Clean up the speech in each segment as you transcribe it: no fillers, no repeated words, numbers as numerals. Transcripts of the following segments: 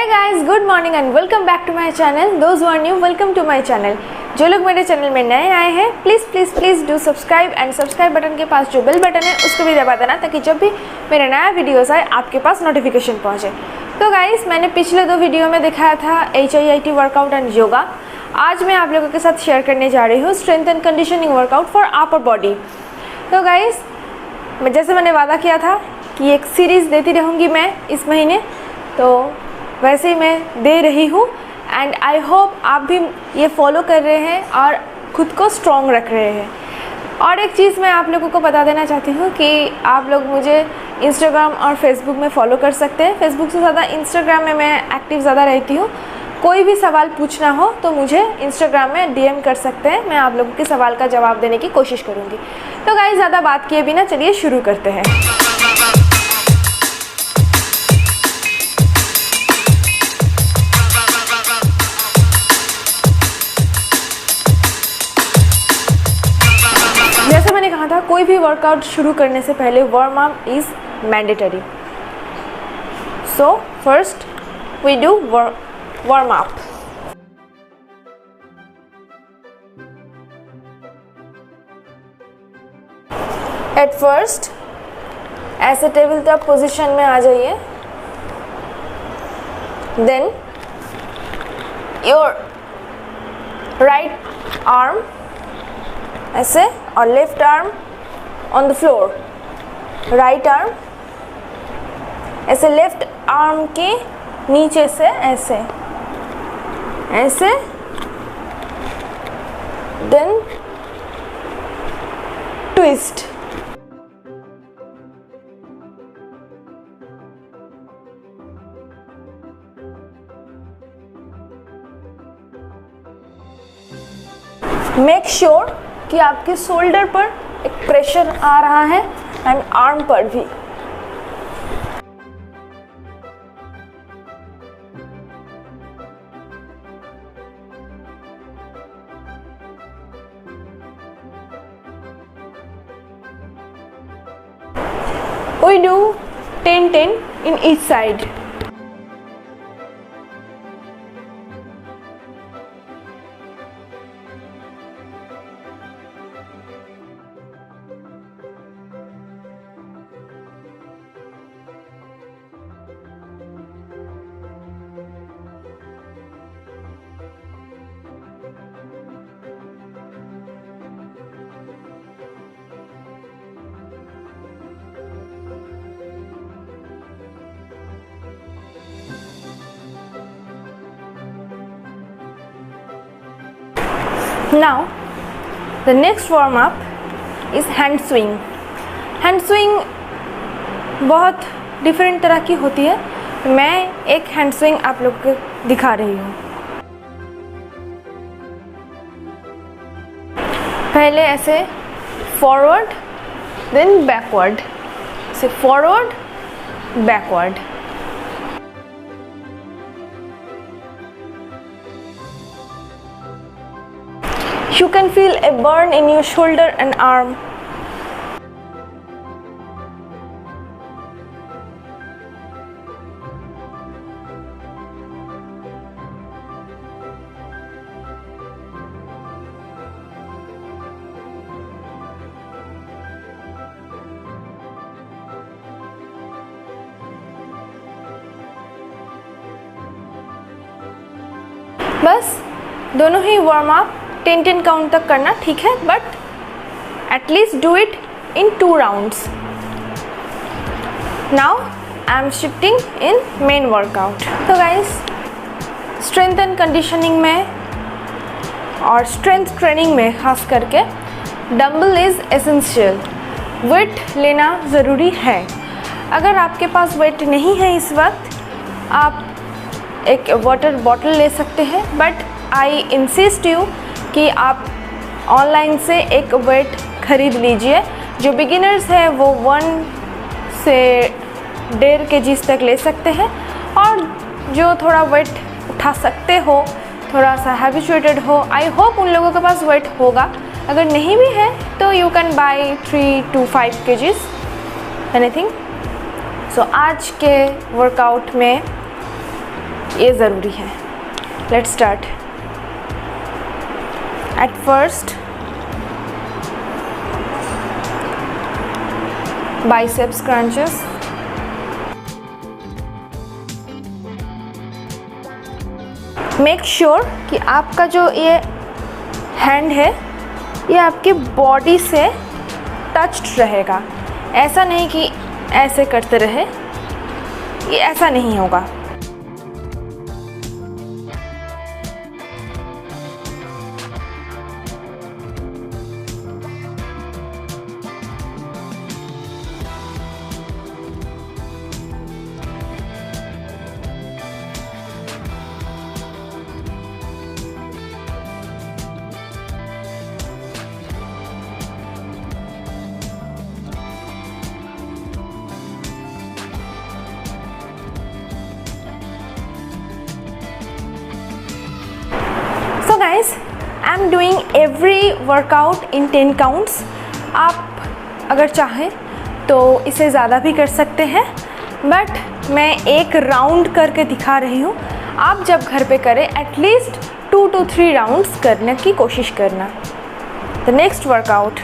Guys, good morning and welcome back to my channel. Those who are new, welcome to my channel. जो लोग मेरे channel में नए आए हैं, please do subscribe and subscribe button के पास जो बेल बटन है उसको भी दबा देना, ताकि जब भी मेरा नया वीडियोस आए आपके पास नोटिफिकेशन पहुंचे। तो गाइस, मैंने पिछले 2 वीडियो में दिखाया था HIIT वर्कआउट एंड योगा। आज मैं आप लोगों के साथ शेयर करने जा रही हूँ strength and conditioning workout for upper body. तो गाइस, जैसे मैंने वादा किया था कि एक सीरीज़ देती रहूँगी मैं इस महीने, तो वैसे ही मैं दे रही हूँ एंड आई होप आप भी ये फॉलो कर रहे हैं और ख़ुद को स्ट्रॉन्ग रख रहे हैं। और एक चीज़ मैं आप लोगों को बता देना चाहती हूँ कि आप लोग मुझे इंस्टाग्राम और फेसबुक में फॉलो कर सकते हैं। फेसबुक से ज़्यादा इंस्टाग्राम में मैं एक्टिव ज़्यादा रहती हूँ। कोई भी सवाल पूछना हो तो मुझे इंस्टाग्राम में DM कर सकते हैं, मैं आप लोगों के सवाल का जवाब देने की कोशिश करूँगी। तो गाइस, ज़्यादा बात किए बिना चलिए शुरू करते हैं। जैसे मैंने कहा था, कोई भी वर्कआउट शुरू करने से पहले warm up is mandatory. So first we do warm up. At first ऐसे टेबल टॉप पोजीशन में आ जाइए। देन योर राइट आर्म ऐसे और left arm on the floor. Right arm ऐसे लेफ्ट आर्म के नीचे से ऐसे ऐसे। Then twist. मेक श्योर कि आपके शोल्डर पर एक प्रेशर आ रहा है एंड आर्म पर भी। We do 10-10 in each side. Now the next warm up is hand swing. Hand swing बहुत डिफरेंट तरह की होती है। मैं एक हैंड स्विंग आप लोग को दिखा रही हूँ। पहले ऐसे फॉरवर्ड, देन बैकवर्ड, से forward backward. You can feel a burn in your shoulder and arm. बस दोनों ही वार्म अप 10-10 काउंट तक करना, ठीक है, but at least do it in 2 rounds. Now I am shifting in main workout. तो guys, strength and conditioning में और strength training में खास करके डंबल इज़ एसेंशियल। वेट लेना ज़रूरी है। अगर आपके पास वेट नहीं है इस वक्त, आप एक वाटर बॉटल ले सकते हैं, बट आई इंसिस्ट यू कि आप ऑनलाइन से एक वेट ख़रीद लीजिए। जो बिगिनर्स हैं वो 1 से 1.5 kg तक ले सकते हैं, और जो थोड़ा वेट उठा सकते हो, थोड़ा सा हैबिचुएटेड हो, आई होप उन लोगों के पास वेट होगा। अगर नहीं भी है तो you can buy 3 to 5 kg anything. So आज के वर्कआउट में ये ज़रूरी है। Let's start. At first biceps crunches, make sure कि आपका जो ये हैंड है ये आपकी बॉडी से टच्ड रहेगा। ऐसा नहीं कि ऐसे करते रहे, ये ऐसा नहीं होगा। So guys, I am doing every workout in 10 counts. आप अगर चाहें तो इसे ज़्यादा भी कर सकते हैं, बट मैं एक राउंड करके दिखा रही हूँ। आप जब घर पे करें एटलीस्ट 2 to 3 राउंड्स करने की कोशिश करना। द नेक्स्ट वर्कआउट,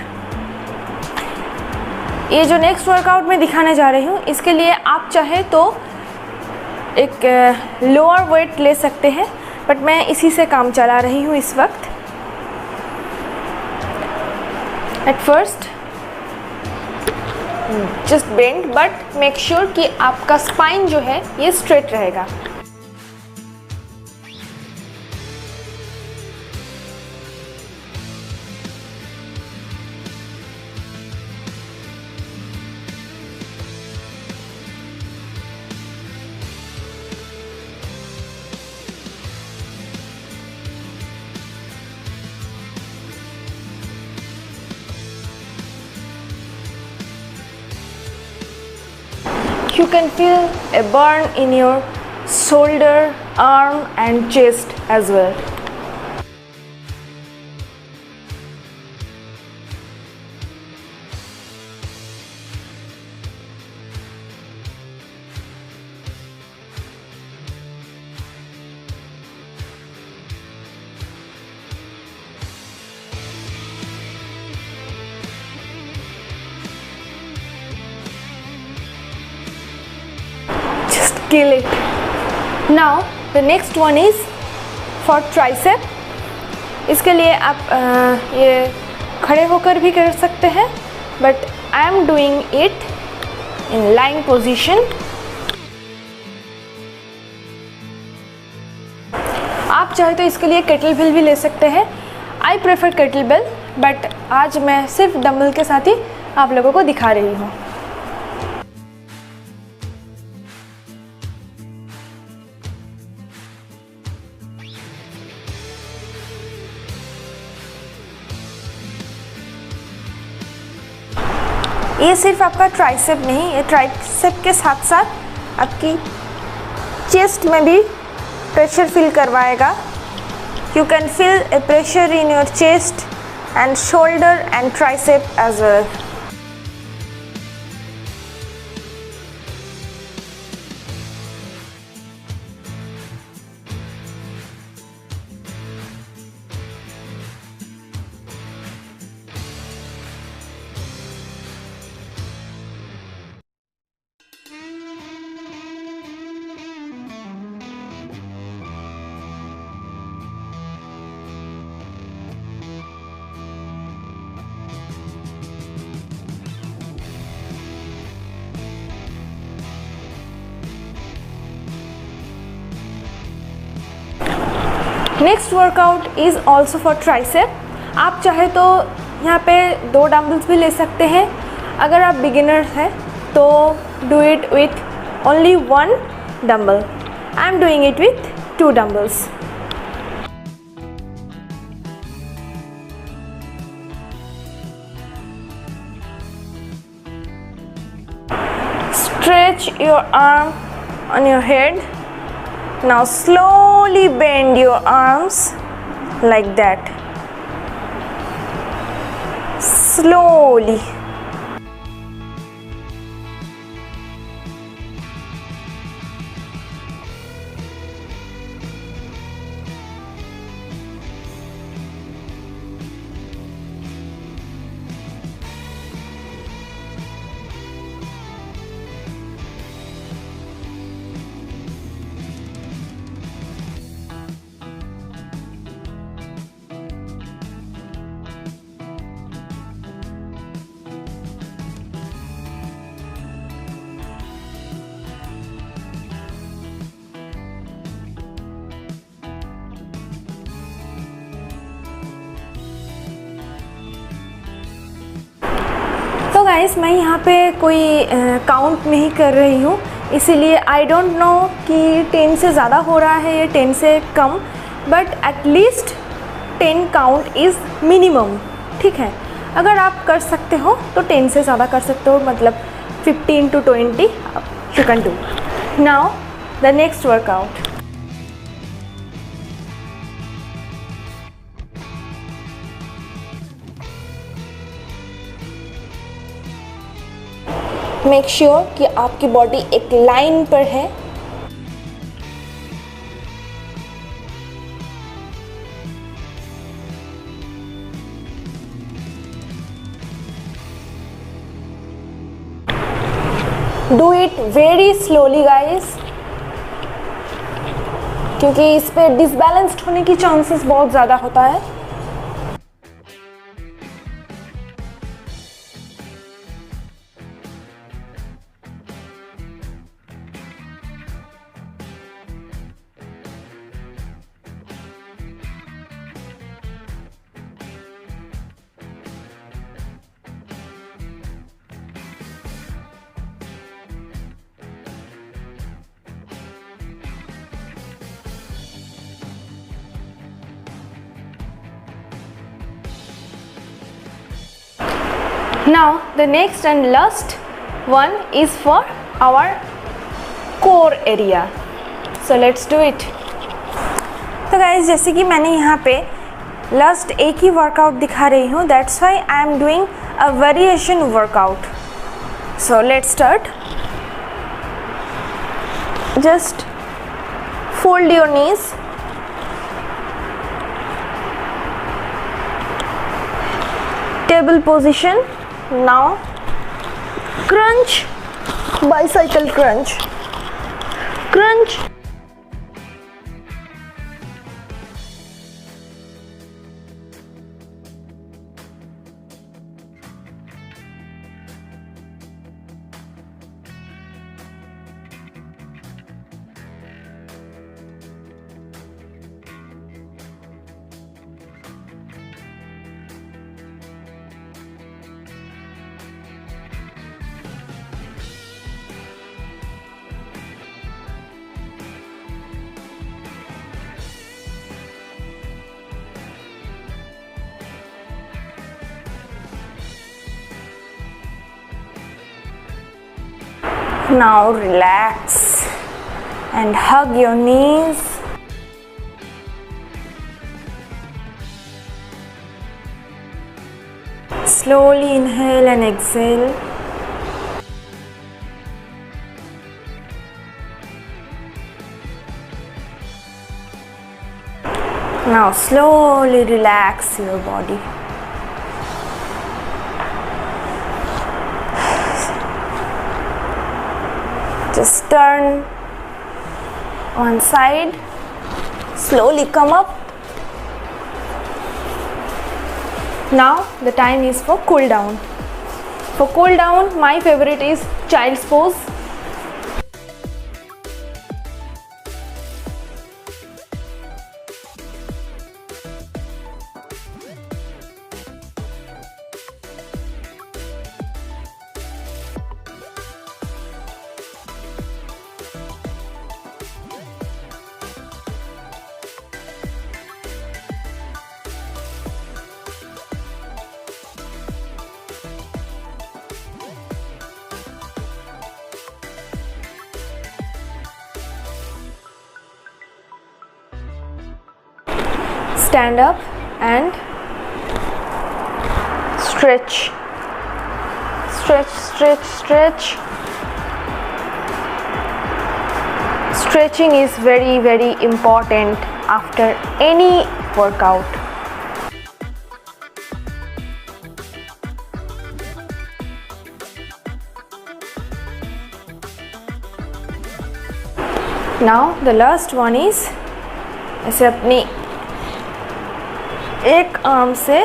ये जो नेक्स्ट वर्कआउट मैं दिखाने जा रही हूँ इसके लिए आप चाहे तो एक लोअर वेट ले सकते हैं, बट मैं इसी से काम चला रही हूँ इस वक्त। At first just bend, but make sure कि आपका स्पाइन जो है ये स्ट्रेट रहेगा। You can feel a burn in your shoulder, arm and chest as well. Kill it. Now the next one is for tricep. इसके लिए आप ये खड़े होकर भी कर सकते हैं, but I am doing it in lying position. आप चाहे तो इसके लिए केटल बेल भी ले सकते हैं। I prefer kettle bell, but आज मैं सिर्फ डंबल के साथ ही आप लोगों को दिखा रही हूँ। ये सिर्फ आपका ट्राइसेप नहीं, ये ट्राइसेप के साथ साथ आपकी चेस्ट में भी प्रेशर फील करवाएगा। You can feel a pressure in your chest and shoulder and tricep as well. Next workout is also for tricep. आप चाहे तो यहाँ पे 2 डम्बल्स भी ले सकते हैं। अगर आप बिगिनर हैं तो do it with only 1 dumbbell. I am doing it with 2 dumbbells. Stretch your arm on your head. Now slowly bend your arms like that. Slowly. Guys मैं यहाँ पे कोई काउंट नहीं कर रही हूँ, इसीलिए आई डोंट नो कि 10 से ज़्यादा हो रहा है या 10 से कम, but at least 10 count is minimum. ठीक है, अगर आप कर सकते हो तो 10 से ज़्यादा कर सकते हो, मतलब 15 to 20 you can do. Now the next workout. Make sure कि आपकी बॉडी एक लाइन पर है। Do it very slowly guys, क्योंकि इस पे डिसबैलेंस्ड होने की चांसेस बहुत ज़्यादा होता है। Now the next and last one is for our core area. So let's do it. तो guys जैसे कि मैंने यहाँ पे लास्ट एक ही वर्कआउट दिखा रही हूँ, that's why I am doing a variation workout. So let's start. Just fold your knees. Table position. Now crunch, bicycle crunch, crunch. Now relax and hug your knees. Slowly inhale and exhale. Now slowly relax your body. Just turn one side, slowly come up. Now the time is for cool down. For cool down, my favorite is child's pose. Stand up and stretch, stretch, stretch, stretch. Stretching is very, very important after any workout. Now the last one is ऐसे अपनी एक arm से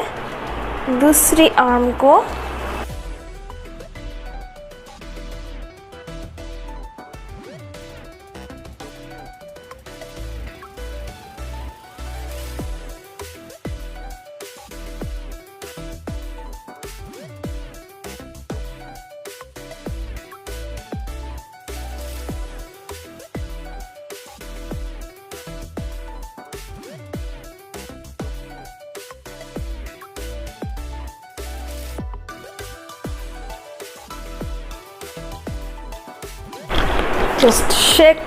दूसरी arm को Just shake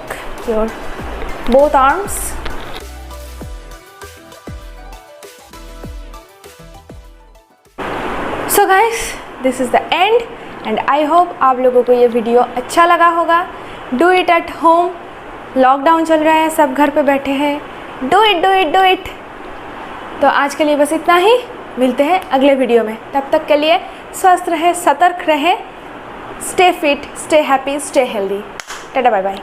your both arms. So guys, this is the end and I hope आप लोगों को ये वीडियो अच्छा लगा होगा. Do it at home. Lockdown चल रहा है, सब घर पे बैठे हैं. Do it, do it, do it. तो आज के लिए बस इतना ही. मिलते हैं अगले वीडियो में. तब तक के लिए स्वस्थ रहे, सतर्क रहे. Stay fit, stay happy, stay healthy. Tata bye bye.